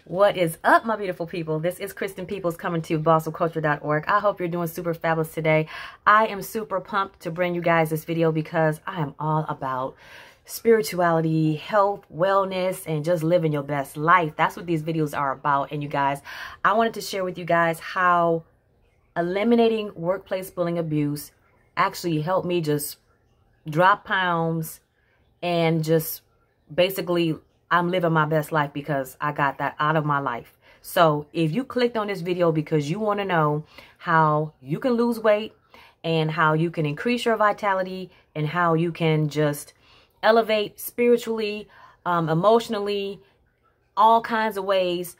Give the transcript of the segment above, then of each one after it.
What is up, my beautiful people? This is Kristen Peoples coming to you, bossofculture.org. I hope you're doing super fabulous today. I am super pumped to bring you guys this video because I am all about spirituality, health, wellness, and just living your best life. That's what these videos are about. And you guys, I wanted to share with you guys how eliminating workplace bullying abuse actually helped me just drop pounds and just basically I'm living my best life because I got that out of my life. So if you clicked on this video because you want to know how you can lose weight and how you can increase your vitality and how you can just elevate spiritually, emotionally, all kinds of ways,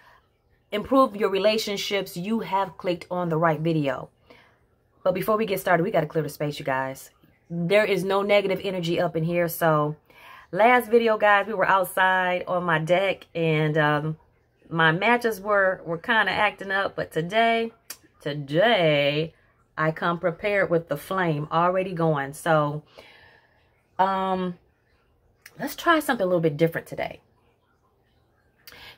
improve your relationships, you have clicked on the right video. But before we get started, we got to clear the space, you guys. There is no negative energy up in here. So last video, guys, we were outside on my deck and my matches were kind of acting up. But today, I come prepared with the flame already going. So let's try something a little bit different today.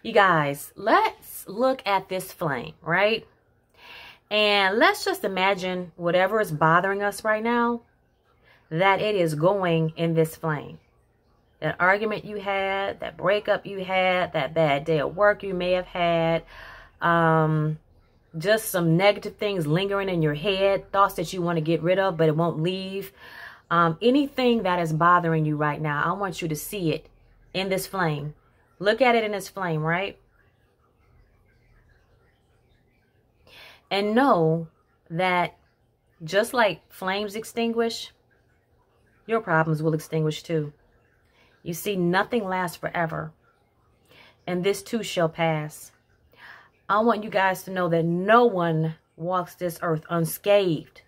You guys, let's look at this flame, right? And let's just imagine whatever is bothering us right now, that it is going in this flame. That argument you had, that breakup you had, that bad day at work you may have had, just some negative things lingering in your head, thoughts that you want to get rid of but it won't leave. Anything that is bothering you right now, I want you to see it in this flame. Look at it in this flame, right? And know that just like flames extinguish, your problems will extinguish too. You see, nothing lasts forever. And this too shall pass. I want you guys to know that no one walks this earth unscathed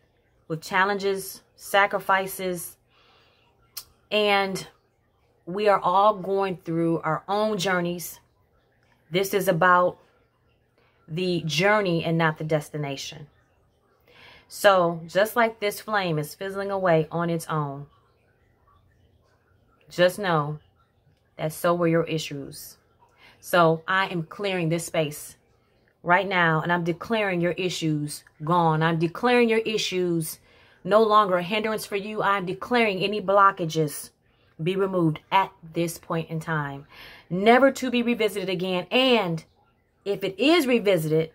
with challenges, sacrifices, and we are all going through our own journeys. This is about the journey and not the destination. So just like this flame is fizzling away on its own, just know that so were your issues. So I am clearing this space right now and I'm declaring your issues gone. I'm declaring your issues no longer a hindrance for you. I'm declaring any blockages be removed at this point in time, never to be revisited again. And if it is revisited,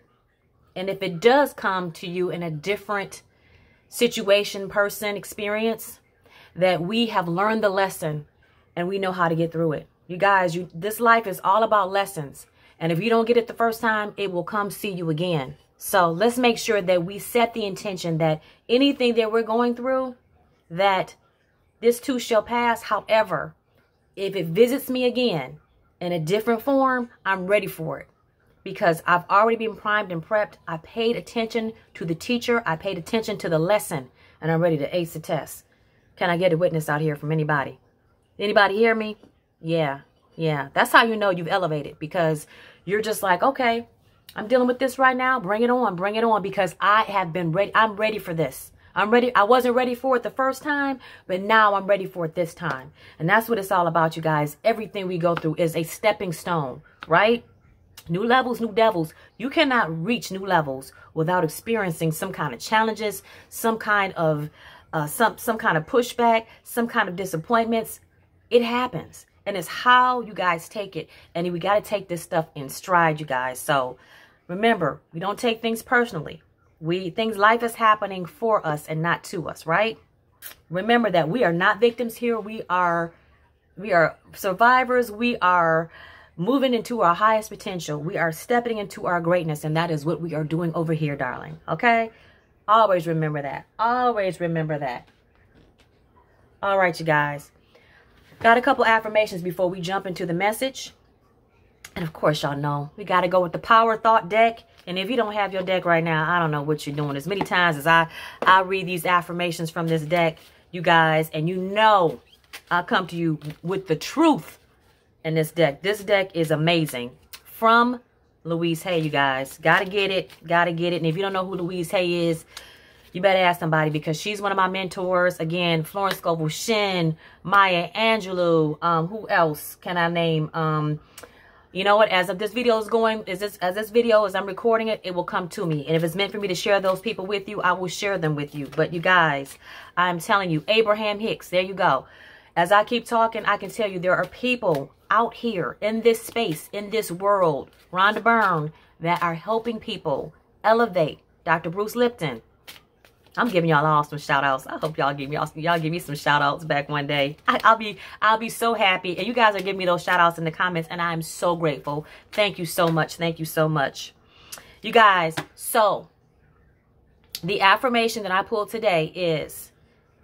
and if it does come to you in a different situation, person, experience, that we have learned the lesson and we know how to get through it. You guys, this life is all about lessons. And if you don't get it the first time, it will come see you again. So let's make sure that we set the intention that anything that we're going through, that this too shall pass. However, if it visits me again in a different form, I'm ready for it. Because I've already been primed and prepped. I paid attention to the teacher. I paid attention to the lesson. And I'm ready to ace the test. Can I get a witness out here from anybody? Anybody hear me? Yeah. That's how you know you've elevated. Because you're just like, okay, I'm dealing with this right now. Bring it on. Bring it on. Because I have been ready. I'm ready for this. I'm ready. I wasn't ready for it the first time, but now I'm ready for it this time. And that's what it's all about, you guys. Everything we go through is a stepping stone, right? New levels, new devils. You cannot reach new levels without experiencing some kind of challenges, some kind of some kind of pushback, some kind of disappointments. It happens. And it's how you guys take it. And we got to take this stuff in stride, you guys. So remember, we don't take things personally. Life is happening for us and not to us, right? Remember that we are not victims here. We are survivors. We are moving into our highest potential. We are stepping into our greatness. And that is what we are doing over here, darling. Okay? Always remember that. Always remember that. All right, you guys. Got a couple affirmations before we jump into the message. And of course, y'all know we got to go with the Power Thought deck. And if you don't have your deck right now, I don't know what you're doing. As many times as I read these affirmations from this deck, you guys, and you know I'll come to you with the truth in this deck. This deck is amazing. From Louise Hay, you guys. Gotta get it. Gotta get it. And if you don't know who Louise Hay is, you better ask somebody because she's one of my mentors. Again, Florence Scovel Shinn, Maya Angelou. Who else can I name? You know what? As of this video is going, as I'm recording it, it will come to me. And if it's meant for me to share those people with you, I will share them with you. But you guys, I'm telling you, Abraham Hicks, there you go. As I keep talking, I can tell you there are people out here in this space, in this world, Rhonda Byrne, that are helping people elevate. Dr. Bruce Lipton. I'm giving y'all all some shout outs. I hope y'all give me some shout outs back one day. I'll be so happy. And you guys are giving me those shout outs in the comments, and I'm so grateful. Thank you so much. Thank you so much. You guys, so the affirmation that I pulled today is,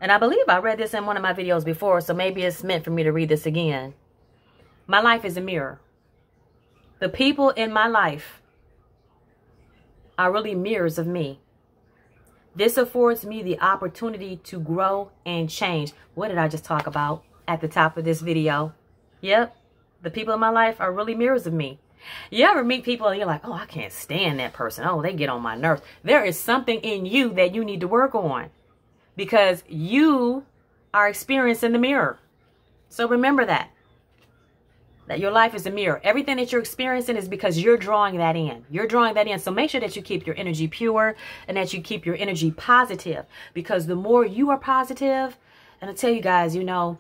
and I believe I read this in one of my videos before, so maybe it's meant for me to read this again. My life is a mirror. The people in my life are really mirrors of me. This affords me the opportunity to grow and change. What did I just talk about at the top of this video? Yep. The people in my life are really mirrors of me. You ever meet people and you're like, oh, I can't stand that person. Oh, they get on my nerves. There is something in you that you need to work on because you are experiencing the mirror. So remember that your life is a mirror. Everything that you're experiencing is because you're drawing that in. You're drawing that in. So make sure that you keep your energy pure and that you keep your energy positive, because the more you are positive, and I tell you guys, you know,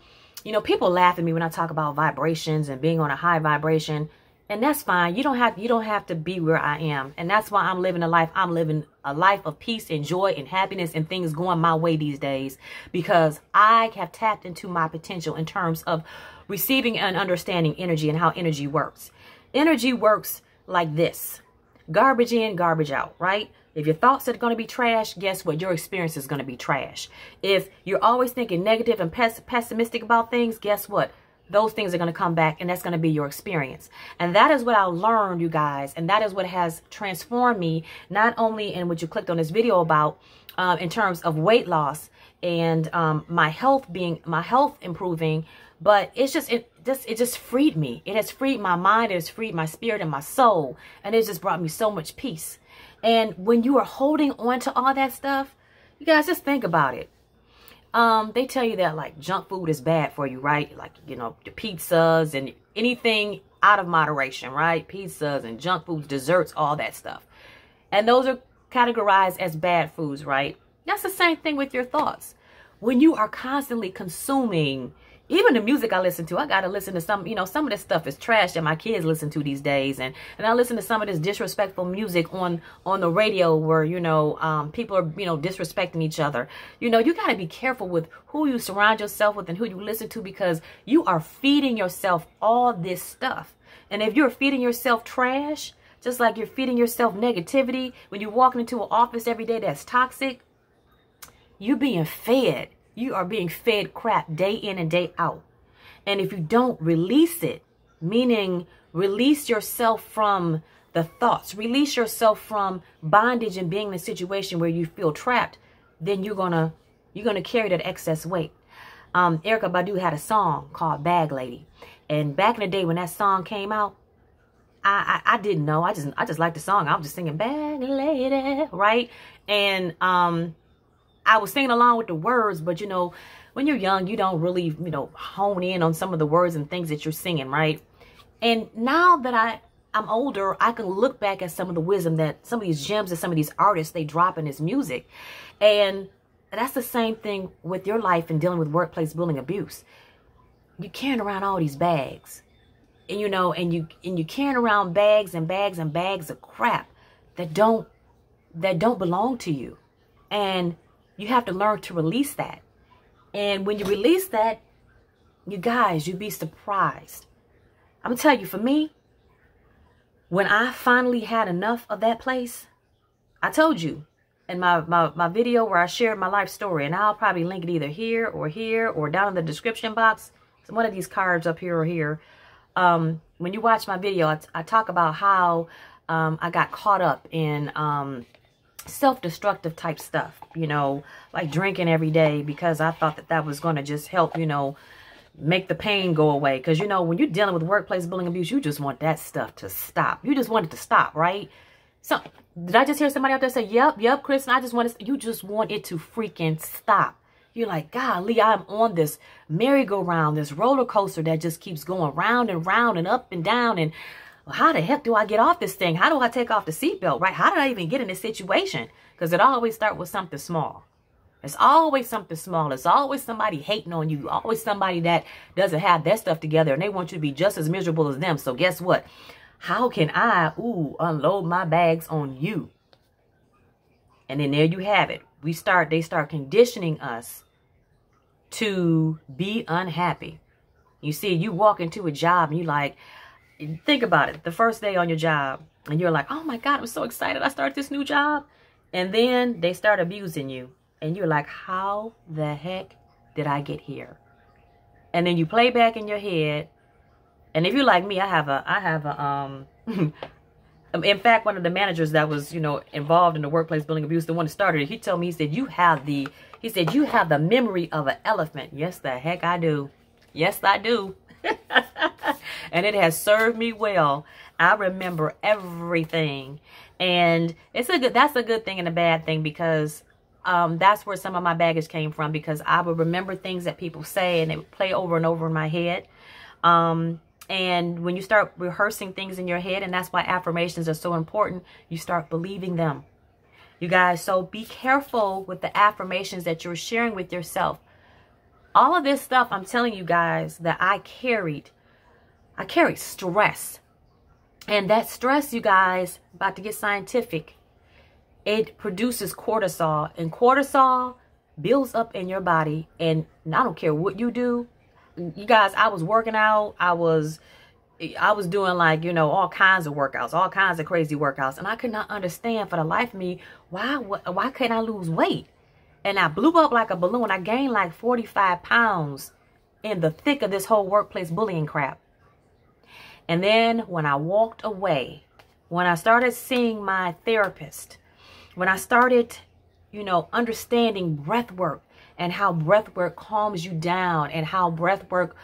people laugh at me when I talk about vibrations and being on a high vibration, and that's fine. You don't have to be where I am. And that's why I'm living a life. I'm living a life of peace and joy and happiness and things going my way these days, because I have tapped into my potential in terms of receiving and understanding energy and how energy works. Energy works like this. Garbage in, garbage out, right? If your thoughts are going to be trash, guess what? Your experience is going to be trash. If you're always thinking negative and pessimistic about things, guess what? Those things are going to come back, and that's going to be your experience. And that is what I learned, you guys. And that is what has transformed me, not only in what you clicked on this video about, in terms of weight loss and my health improving, but it just freed me. It has freed my mind. It has freed my spirit and my soul. And it just brought me so much peace. And when you are holding on to all that stuff, you guys just think about it. They tell you that like junk food is bad for you, right? Like, you know, the pizzas and anything out of moderation, right? Pizzas and junk foods, desserts, all that stuff. And those are categorized as bad foods, right? That's the same thing with your thoughts. When you are constantly consuming, even the music I listen to, I got to listen to some of this stuff is trash that my kids listen to these days. And I listen to some of this disrespectful music on the radio where, people are, disrespecting each other. You got to be careful with who you surround yourself with and who you listen to, because you are feeding yourself all this stuff. And if you're feeding yourself trash, just like you're feeding yourself negativity, when you're walking into an office every day that's toxic, you're being fed. You are being fed crap day in and day out. And if you don't release it, meaning release yourself from the thoughts, release yourself from bondage and being in a situation where you feel trapped, then you're gonna carry that excess weight. Erykah Badu had a song called Bag Lady. And back in the day when that song came out, I didn't know. I just liked the song. I was just singing Bag Lady, right? And I was singing along with the words, but when you're young, you don't really, hone in on some of the words and things that you're singing, right? And now that I'm older, I can look back at some of the wisdom that some of these gems that some of these artists, they drop in this music. And that's the same thing with your life and dealing with workplace bullying abuse. You're carrying around all these bags, and you're carrying around bags and bags and bags of crap that don't belong to you. And you have to learn to release that. And when you release that, you guys, you'd be surprised. I'm going to tell you, for me, when I finally had enough of that place, I told you in my video where I shared my life story, and I'll probably link it either here or down in the description box. It's one of these cards up here or here. When you watch my video, I talk about how I got caught up in self-destructive type stuff, like drinking every day because I thought that was going to just help, make the pain go away. Because, when you're dealing with workplace bullying abuse, you just want that stuff to stop. You just want it to stop, right? So did I just hear somebody out there say, yep, Kristen, you just want it to freaking stop. You're like, golly, I'm on this merry-go-round, this roller coaster that just keeps going round and round and up and down. And well, how the heck do I get off this thing? How do I take off the seatbelt, right? How did I even get in this situation? Because it always starts with something small. It's always something small. It's always somebody hating on you. Always somebody that doesn't have their stuff together and they want you to be just as miserable as them. So guess what? How can I, unload my bags on you? And then there you have it. They start conditioning us to be unhappy. You see, you walk into a job and you like, think about it. The first day on your job and you're like, oh my God, I'm so excited. I started this new job. And then they start abusing you. And you're like, how the heck did I get here? And then you play back in your head. And if you're like me, I have a in fact, one of the managers that was, involved in the workplace bullying abuse, the one that started it, he told me, he said, you have the memory of an elephant. Yes, the heck I do. Yes, I do. And it has served me well. I remember everything. And that's a good thing and a bad thing, because that's where some of my baggage came from, because I would remember things that people say and it would play over and over in my head. And when you start rehearsing things in your head, and that's why affirmations are so important, you start believing them. You guys, so be careful with the affirmations that you're sharing with yourself. All of this stuff, I'm telling you guys, that I carried stress. And that stress, you guys, about to get scientific, it produces cortisol. And cortisol builds up in your body. And I don't care what you do. You guys, I was working out. I was doing like, all kinds of workouts, all kinds of crazy workouts. And I could not understand for the life of me, why couldn't I lose weight? And I blew up like a balloon. I gained like 45 pounds in the thick of this whole workplace bullying crap. And then when I walked away, when I started seeing my therapist, when I started, understanding breath work and how breath work calms you down and how breath work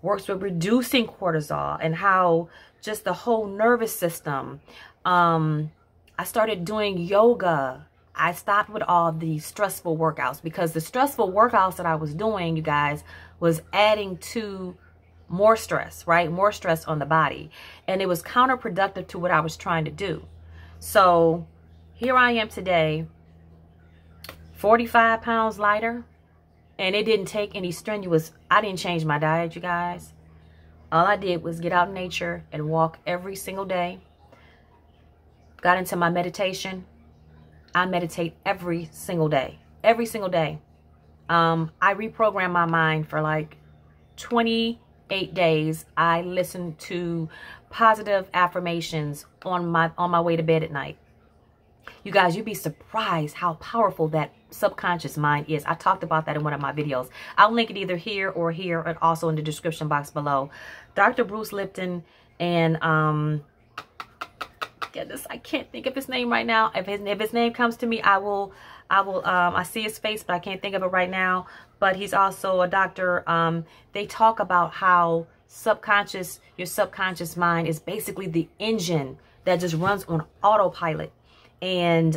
works with reducing cortisol and how just the whole nervous system. I started doing yoga. I stopped with all the stressful workouts, because the stressful workouts that I was doing, you guys, was adding to more stress, right? More stress on the body. And it was counterproductive to what I was trying to do. So here I am today, 45 pounds lighter. And it didn't take any I didn't change my diet, you guys. All I did was get out in nature and walk every single day. Got into my meditation. I meditate every single day. Every single day. I reprogrammed my mind for like 28 days. I listened to positive affirmations on my way to bed at night. You guys, you'd be surprised how powerful that subconscious mind is. I talked about that in one of my videos. I'll link it either here or here, and also in the description box below. Dr. Bruce Lipton and goodness, I can't think of his name right now. If his name comes to me, I see his face, but I can't think of it right now. But he's also a doctor. They talk about how your subconscious mind is basically the engine that just runs on autopilot. And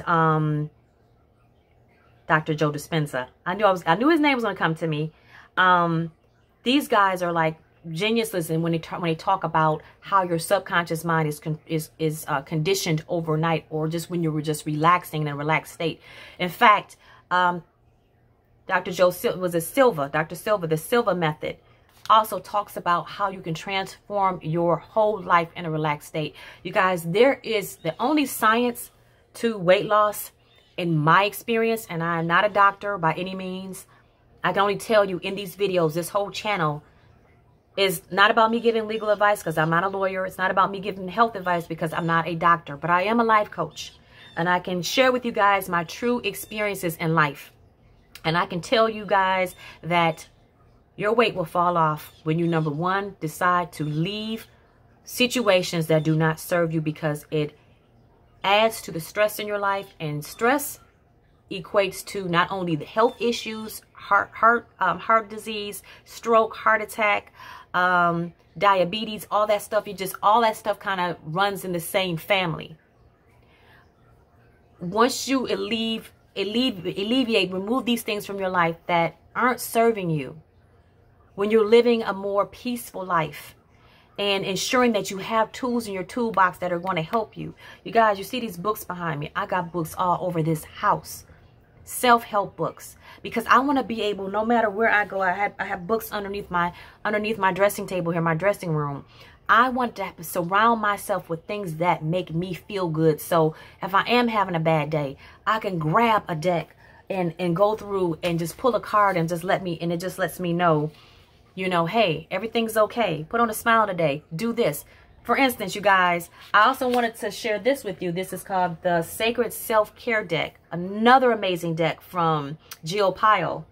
Dr. Joe Dispenza. I knew his name was going to come to me. These guys are like geniuses, and when they talk about how your subconscious mind is conditioned overnight, or just when you were just relaxing in a relaxed state. In fact, Dr. Silva, the Silva method, also talks about how you can transform your whole life in a relaxed state. You guys, there is the only science to weight loss, in my experience, and I am not a doctor by any means. I can only tell you in these videos, this whole channel is not about me giving legal advice, because I'm not a lawyer. It's not about me giving health advice, because I'm not a doctor. But I am a life coach, and I can share with you guys my true experiences in life. And I can tell you guys that your weight will fall off when you, number one, decide to leave situations that do not serve you, because it adds to the stress in your life. And stress equates to not only the health issues, heart disease, stroke, heart attack, diabetes, all that stuff. All that stuff kind of runs in the same family. Once you remove these things from your life that aren't serving you, when you're living a more peaceful life, and ensuring that you have tools in your toolbox that are going to help you. You guys, you see these books behind me. I got books all over this house. Self-help books, because I want to be able, no matter where I go, I have books underneath my dressing table here, my dressing room. I want to surround myself with things that make me feel good. So if I am having a bad day, I can grab a deck and go through and just pull a card and it just lets me know, you know, hey, everything's okay. Put on a smile today. Do this. For instance, you guys, I also wanted to share this with you. This is called the Sacred Self-Care Deck. Another amazing deck from Jill Pyle.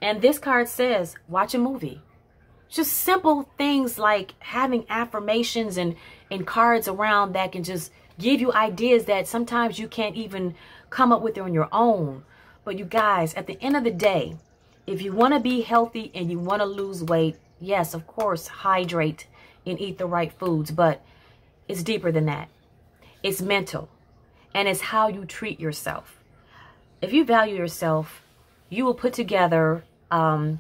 And this card says, watch a movie. Just simple things like having affirmations and cards around that can just give you ideas that sometimes you can't even come up with on your own. But you guys, at the end of the day, if you want to be healthy and you want to lose weight, yes, of course, hydrate and eat the right foods, but it's deeper than that. It's mental, and it's how you treat yourself. If you value yourself, you will put together a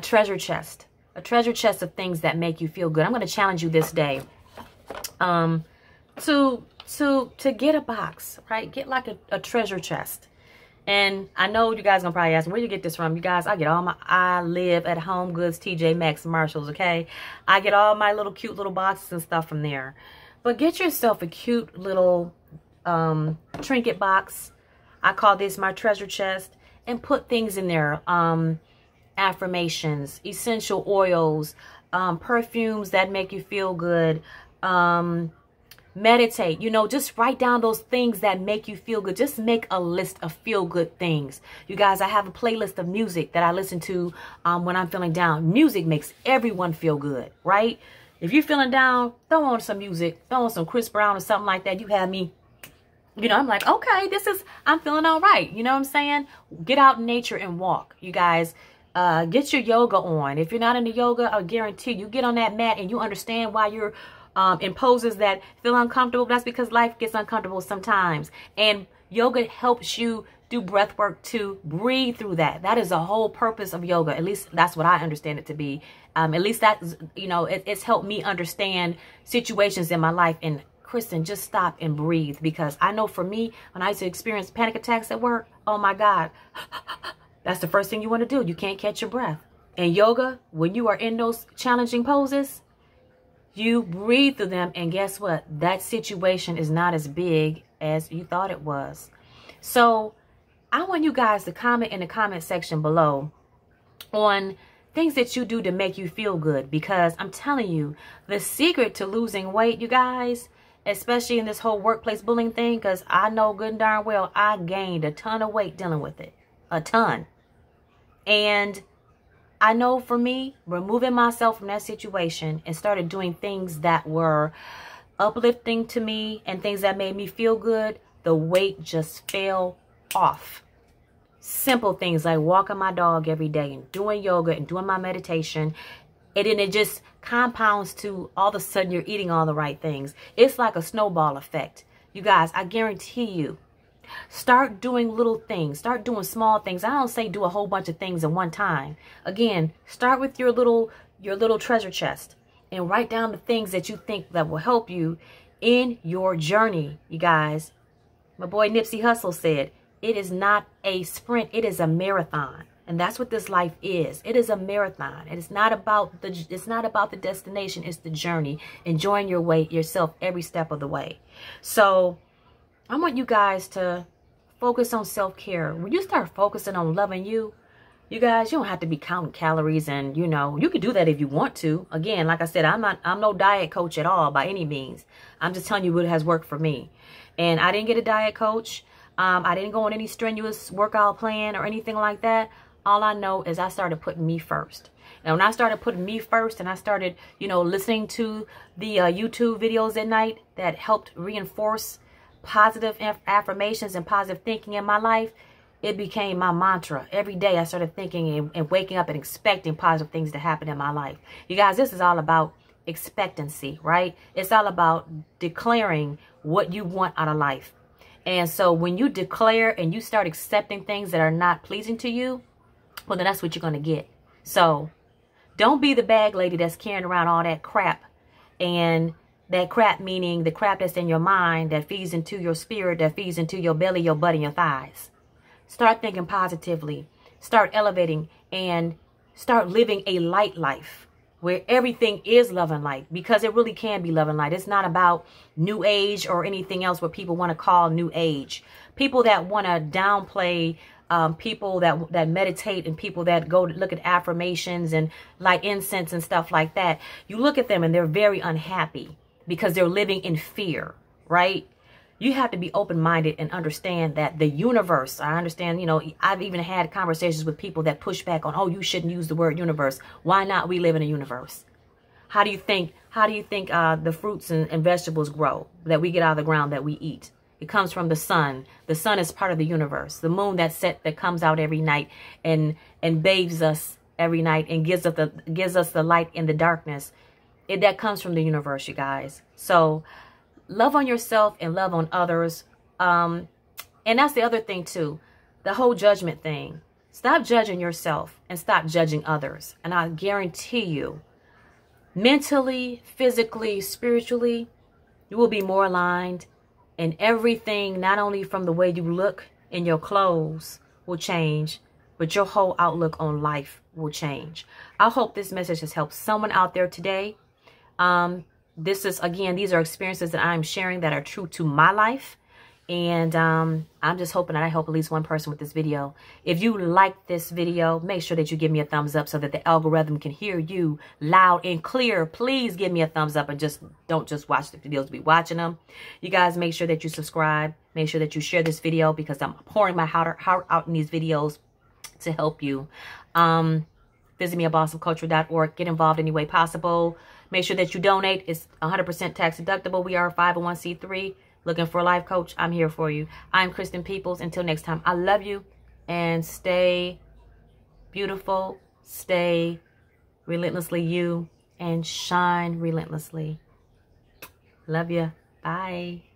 treasure chest of things that make you feel good. I'm going to challenge you this day to get a box, right? Get like a treasure chest. And I know you guys gonna probably ask me, where you get this from? You guys, I live at Home Goods, TJ Maxx, Marshalls, okay? I get all my little cute little boxes and stuff from there. But get yourself a cute little trinket box. I call this my treasure chest. And put things in there. Affirmations, essential oils, perfumes that make you feel good, meditate, you know, just write down those things that make you feel good. Just make a list of feel good things. You guys, I have a playlist of music that I listen to when I'm feeling down. Music makes everyone feel good, right? If you're feeling down, throw on some music, throw on some Chris Brown or something like that. You have me, you know, I'm like, okay, I'm feeling all right. You know what I'm saying? Get out in nature and walk. You guys, get your yoga on. If you're not into yoga, I guarantee you get on that mat and you understand why you're in poses that feel uncomfortable. That's because life gets uncomfortable sometimes. And yoga helps you do breath work to breathe through that. That is the whole purpose of yoga. At least that's what I understand it to be. At least that's, you know, it's helped me understand situations in my life. And Kristen, just stop and breathe. Because I know for me, when I used to experience panic attacks at work, oh my God, that's the first thing you want to do. You can't catch your breath. And yoga, when you are in those challenging poses, you breathe through them, and guess what? That situation is not as big as you thought it was. So I want you guys to comment in the comment section below on things that you do to make you feel good, because I'm telling you, the secret to losing weight, you guys, especially in this whole workplace bullying thing, because I know good and darn well I gained a ton of weight dealing with it. A ton. And I know for me, removing myself from that situation and started doing things that were uplifting to me and things that made me feel good, the weight just fell off. Simple things like walking my dog every day and doing yoga and doing my meditation. And then it just compounds to all of a sudden you're eating all the right things. It's like a snowball effect. You guys, I guarantee you, start doing little things. Start doing small things. I don't say do a whole bunch of things at one time. Again, start with your little treasure chest and write down the things that you think that will help you in your journey, you guys. My boy Nipsey Hussle said, it is not a sprint, it is a marathon. And that's what this life is. It is a marathon. It's not about the destination, it's the journey. Enjoying yourself every step of the way. So I want you guys to focus on self-care. When you start focusing on loving you, you guys, you don't have to be counting calories, and you know, you can do that if you want to. Again, like I said, I'm no diet coach at all by any means. I'm just telling you what has worked for me. And I didn't get a diet coach. I didn't go on any strenuous workout plan or anything like that. All I know is I started putting me first. And when I started putting me first and I started, you know, listening to the YouTube videos at night that helped reinforce positive affirmations and positive thinking in my life, it became my mantra. Every day I started thinking and waking up and expecting positive things to happen in my life. You guys, this is all about expectancy, right? It's all about declaring what you want out of life. And so when you declare and you start accepting things that are not pleasing to you, well, then that's what you're going to get. So don't be the bag lady that's carrying around all that crap And that crap, meaning the crap that's in your mind, that feeds into your spirit, that feeds into your belly, your butt, and your thighs. Start thinking positively. Start elevating and start living a light life where everything is love and light, because it really can be love and light. It's not about new age or anything else what people want to call new age. People that want to downplay people that meditate, and people that go to look at affirmations and light incense and stuff like that. You look at them and they're very unhappy because they're living in fear, right? You have to be open-minded and understand that the universe, I understand, you know, I've even had conversations with people that push back on, oh, you shouldn't use the word universe. Why not? We live in a universe. How do you think the fruits and vegetables grow that we get out of the ground that we eat? It comes from the sun. The sun is part of the universe. The moon that comes out every night and bathes us every night and gives us the light in the darkness. That comes from the universe, you guys. So love on yourself and love on others. And that's the other thing too, the whole judgment thing. Stop judging yourself and stop judging others. And I guarantee you, mentally, physically, spiritually, you will be more aligned. And everything, not only from the way you look in your clothes, will change, but your whole outlook on life will change. I hope this message has helped someone out there today. This is, again, these are experiences that I'm sharing that are true to my life. And I'm just hoping that I help at least one person with this video. If you like this video, make sure that you give me a thumbs up so that the algorithm can hear you loud and clear. Please give me a thumbs up, and don't just watch the videos, be watching them. You guys, make sure that you subscribe. Make sure that you share this video, because I'm pouring my heart out in these videos to help you. Visit me at bossofculture.org. Get involved any way possible. Make sure that you donate. It's 100% tax deductible. We are a 501c3. Looking for a life coach? I'm here for you. I'm Kristen Peoples. Until next time, I love you, and stay beautiful, stay relentlessly you, and shine relentlessly. Love you. Bye.